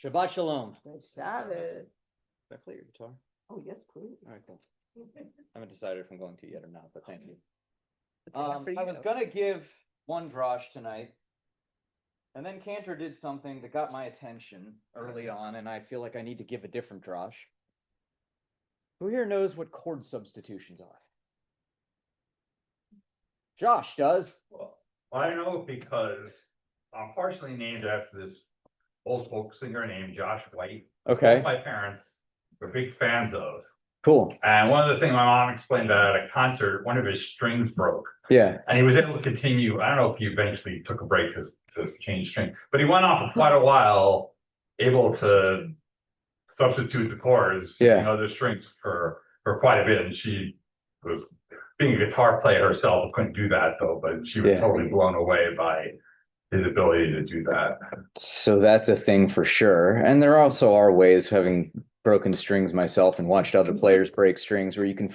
Shabbat shalom. Shabbos. Did I play your guitar? Oh, yes, please. All right, cool. I haven't decided if I'm going to yet or not, but thank you. For I was gonna give one drosh tonight, and then Cantor did something that got my attention early on, and I feel like I need to give a different drosh. Who here knows what chord substitutions are? Josh does. Well, I know because I'm partially named after this old folk singer named Josh White. Okay. Both my parents were big fans of. Cool. And one of the things my mom explained that at a concert, one of his strings broke. Yeah. And he was able to continue. I don't know if he eventually took a break to change string, but he went on for quite a while, able to substitute the chords using other strings for quite a bit. And she was being a guitar player herself, couldn't do that though, but she was totally blown away by his ability to do that. So that's a thing for sure. And there also are ways, having broken strings myself and watched other players break strings, where you can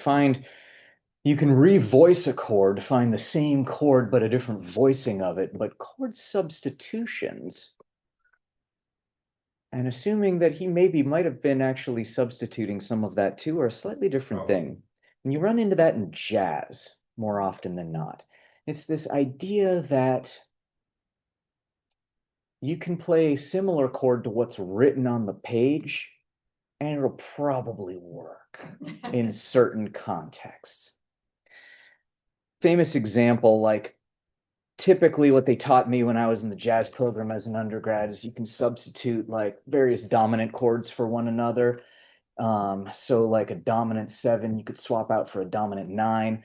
revoice a chord, find the same chord but a different voicing of it. But chord substitutions, and assuming that he might have been actually substituting some of that too, are a slightly different thing. And you run into that in jazz more often than not. It's this idea that you can play a similar chord to what's written on the page, and it'll probably work in certain contexts. Famous example, like typically what they taught me when I was in the jazz program as an undergrad is you can substitute like various dominant chords for one another. So like a dominant 7, you could swap out for a dominant 9.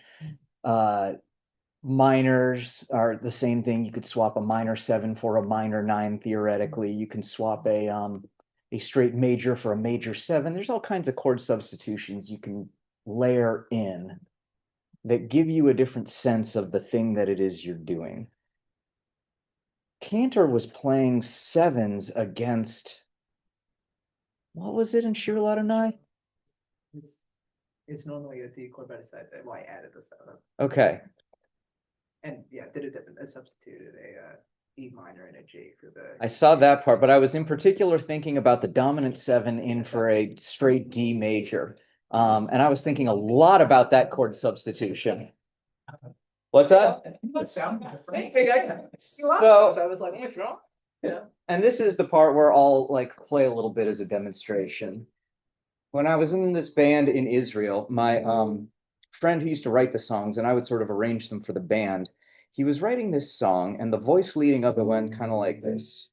Minors are the same thing. You could swap a minor 7 for a minor 9, theoretically. You can swap a straight major for a major 7. There's all kinds of chord substitutions you can layer in that give you a different sense of the thing that it is you're doing. Cantor was playing 7s against, what was it in Shir Ladonai? It's normally a D chord, but I decided that I added the 7. Okay. And yeah, did it different. I substituted a E minor and a G for the. I saw that part, but I was in particular thinking about the dominant 7 in for a straight D major. And I was thinking a lot about that chord substitution. What's that? That sounds great. So I was like, what's wrong? Yeah. And this is the part where I'll like play a little bit as a demonstration. When I was in this band in Israel, my friend who used to write the songs, and I would sort of arrange them for the band, he was writing this song, and the voice leading up it went kind of like this.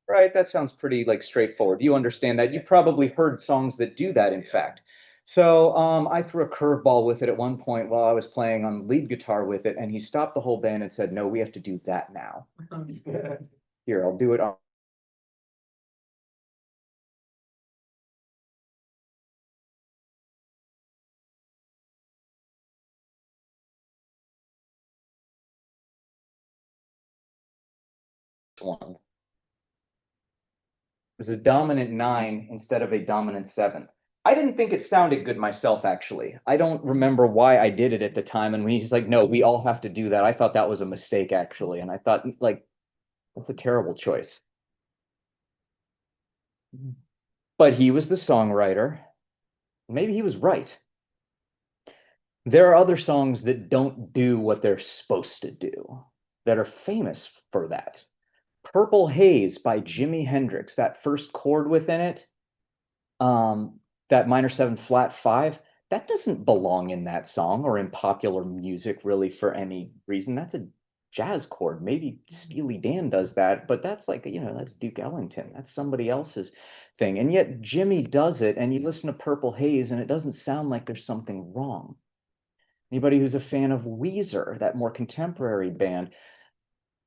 Right, that sounds pretty like straightforward. You understand that. You probably heard songs that do that, in fact. So I threw a curveball with it at one point while I was playing on lead guitar with it, and he stopped the whole band and said, "No, we have to do that now." Here, I'll do it on. One. It was a dominant 9 instead of a dominant 7. I didn't think it sounded good myself, actually. I don't remember why I did it at the time. And when he's like, "No, we all have to do that," I thought that was a mistake, actually. And I thought, like, that's a terrible choice. But he was the songwriter. Maybe he was right. There are other songs that don't do what they're supposed to do, that are famous for that. Purple Haze by Jimi Hendrix, that first chord within it, that minor 7 flat 5, that doesn't belong in that song or in popular music really for any reason. That's a jazz chord. Maybe Steely Dan does that, but that's like, that's Duke Ellington. That's somebody else's thing. And yet Jimmy does it, and you listen to Purple Haze and it doesn't sound like there's something wrong. Anybody who's a fan of Weezer, that more contemporary band,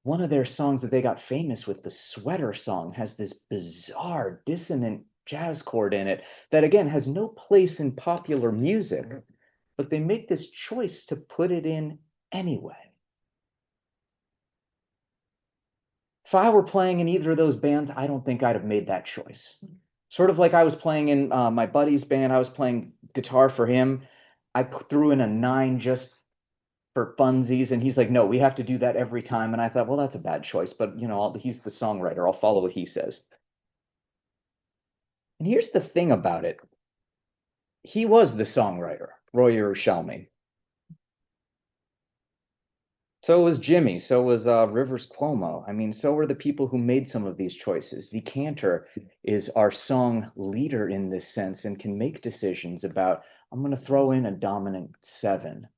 one of their songs that they got famous with, the Sweater Song, has this bizarre dissonant jazz chord in it that, again, has no place in popular music, but they make this choice to put it in anyway. If I were playing in either of those bands, I don't think I'd have made that choice. Sort of like I was playing in my buddy's band, I was playing guitar for him. I threw in a 9 just for funsies. And he's like, no, we have to do that every time. And I thought, well, that's a bad choice. But, he's the songwriter. I'll follow what he says. And here's the thing about it. He was the songwriter, Roy Yerushalmi. So was Jimmy. So was Rivers Cuomo. I mean, so were the people who made some of these choices. The cantor is our song leader in this sense and can make decisions about, I'm going to throw in a dominant 7.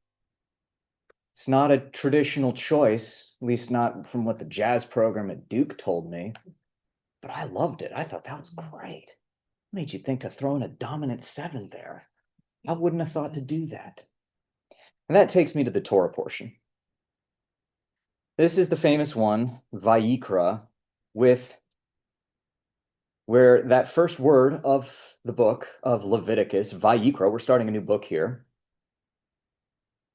It's not a traditional choice, at least not from what the jazz program at Duke told me, but I loved it. I thought that was great. What made you think to throw in a dominant 7 there? I wouldn't have thought to do that. And that takes me to the Torah portion. This is the famous one, Vayikra, where that first word of the book of Leviticus, Vayikra, we're starting a new book here.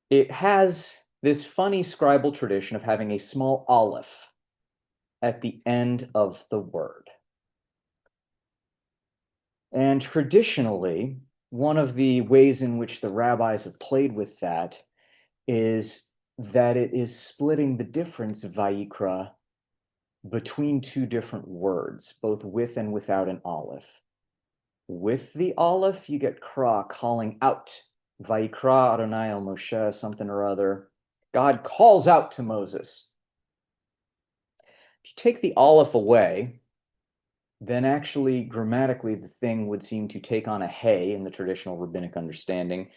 It has this funny scribal tradition of having a small aleph at the end of the word. And traditionally, one of the ways in which the rabbis have played with that is that it is splitting the difference of Vayikra between 2 different words, both with and without an aleph. With the aleph, you get kra, calling out. Vayikra Adonai el Moshe, something or other. God calls out to Moses. If you take the aleph away, then actually grammatically the thing would seem to take on a hey in the traditional rabbinic understanding.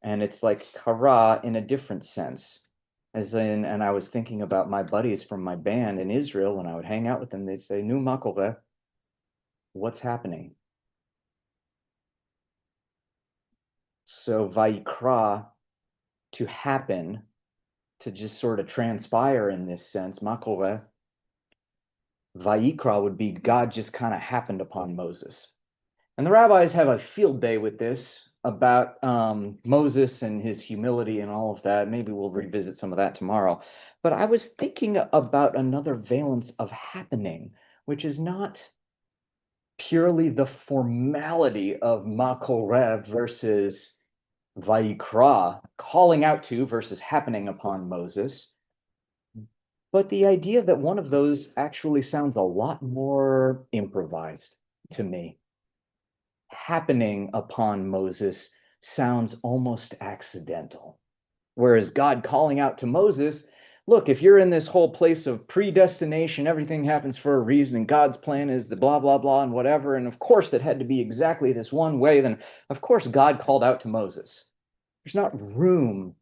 And it's like kara in a different sense. As in, and I was thinking about my buddies from my band in Israel, when I would hang out with them, they'd say, Nu makore, what's happening? So Vayikra, to happen, to just sort of transpire in this sense, makore, Vayikra would be God just kind of happened upon Moses. And the rabbis have a field day with this about Moses and his humility and all of that. Maybe we'll revisit some of that tomorrow. But I was thinking about another valence of happening, which is not purely the formality of Makorev versus Vayikra, calling out to versus happening upon Moses, but the idea that one of those actually sounds a lot more improvised to me. Happening upon Moses sounds almost accidental. Whereas God calling out to Moses, look, if you're in this whole place of predestination, everything happens for a reason, and God's plan is the blah, blah, blah, and whatever, and of course it had to be exactly this one way, then of course God called out to Moses. There's not room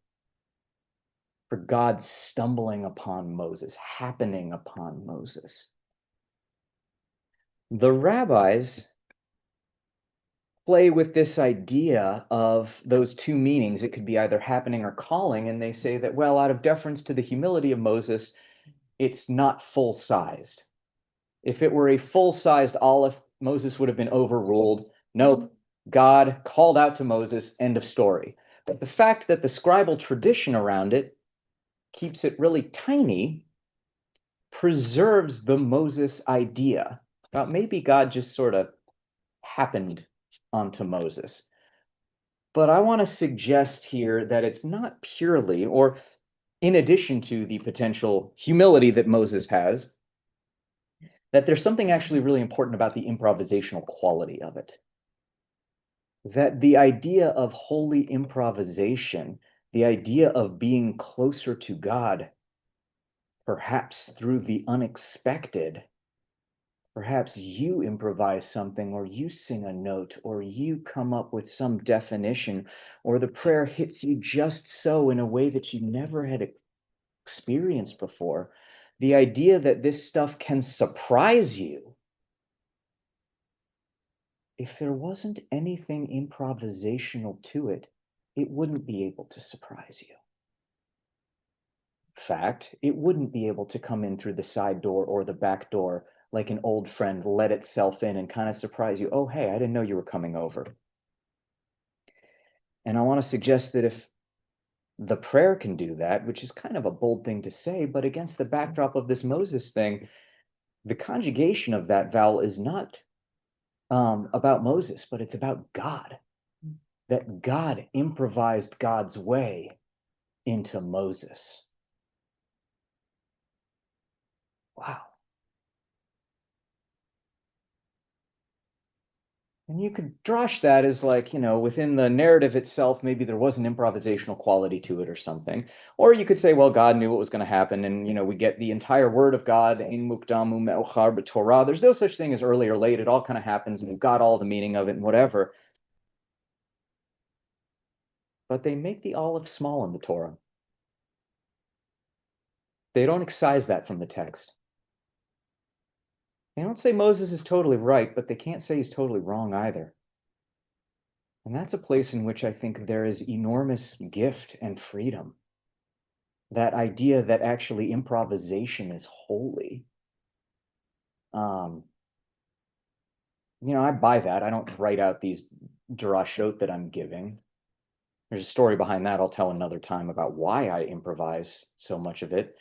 for God stumbling upon Moses, happening upon Moses. The rabbis play with this idea of those 2 meanings. It could be either happening or calling, and they say that, well, out of deference to the humility of Moses, it's not full-sized. If it were a full-sized aleph, Moses would have been overruled. Nope, God called out to Moses, end of story. But the fact that the scribal tradition around it keeps it really tiny preserves the Moses idea. Now, maybe God just sort of happened onto Moses. But I want to suggest here that it's not purely, or in addition to the potential humility that Moses has, that there's something actually really important about the improvisational quality of it. That the idea of holy improvisation, the idea of being closer to God, perhaps through the unexpected, perhaps you improvise something, or you sing a note, or you come up with some definition, or the prayer hits you just so in a way that you never had experienced before. The idea that this stuff can surprise you. If there wasn't anything improvisational to it, it wouldn't be able to surprise you. In fact, it wouldn't be able to come in through the side door or the back door like an old friend, let itself in and kind of surprise you. Oh, hey, I didn't know you were coming over. And I want to suggest that if the prayer can do that, which is kind of a bold thing to say, but against the backdrop of this Moses thing, the conjugation of that vowel is not about Moses, but it's about God. that God improvised God's way into Moses. Wow. And you could drosh that as like, within the narrative itself, maybe there was an improvisational quality to it or something. Or you could say, well, God knew what was going to happen. And, we get the entire word of God, Ein mukdamu me'ochar b'Torah. There's no such thing as early or late. It all kind of happens and we've got all the meaning of it and whatever. But they make the olive small in the Torah. They don't excise that from the text. They don't say Moses is totally right, but they can't say he's totally wrong either. And that's a place in which I think there is enormous gift and freedom. That idea that actually improvisation is holy. I buy that. I don't write out these drashot that I'm giving. There's a story behind that I'll tell another time about why I improvise so much of it.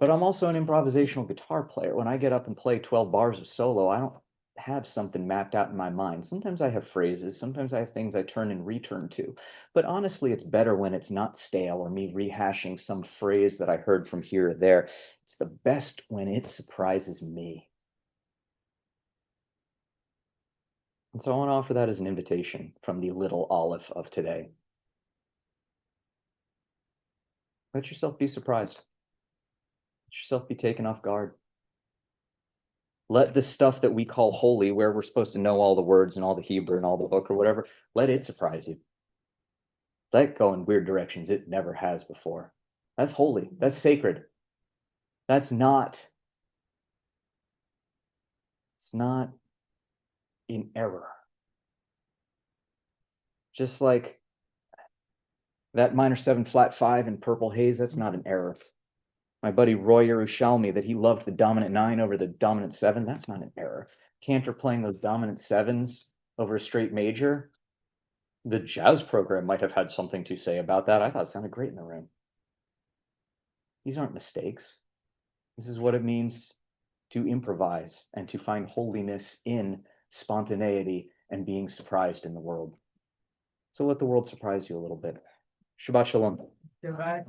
But I'm also an improvisational guitar player. When I get up and play 12 bars of solo, I don't have something mapped out in my mind. Sometimes I have phrases, sometimes I have things I turn and return to. But honestly, it's better when it's not stale or me rehashing some phrase that I heard from here or there. It's the best when it surprises me. And so I want to offer that as an invitation from the little olive of today. Let yourself be surprised. Let yourself be taken off guard. Let the stuff that we call holy, where we're supposed to know all the words and all the Hebrew and all the book or whatever, let it surprise you. Let it go in weird directions it never has before. That's holy. That's sacred. It's not in error. Just like that minor 7 flat 5 in Purple Haze, that's not an error. My buddy Roy Yerushalmi, that he loved the dominant 9 over the dominant 7, that's not an error. Cantor playing those dominant 7s over a straight major, the jazz program might have had something to say about that. I thought it sounded great in the room. These aren't mistakes. This is what it means to improvise and to find holiness in spontaneity and being surprised in the world. So let the world surprise you a little bit. Shabbat shalom. Goodbye.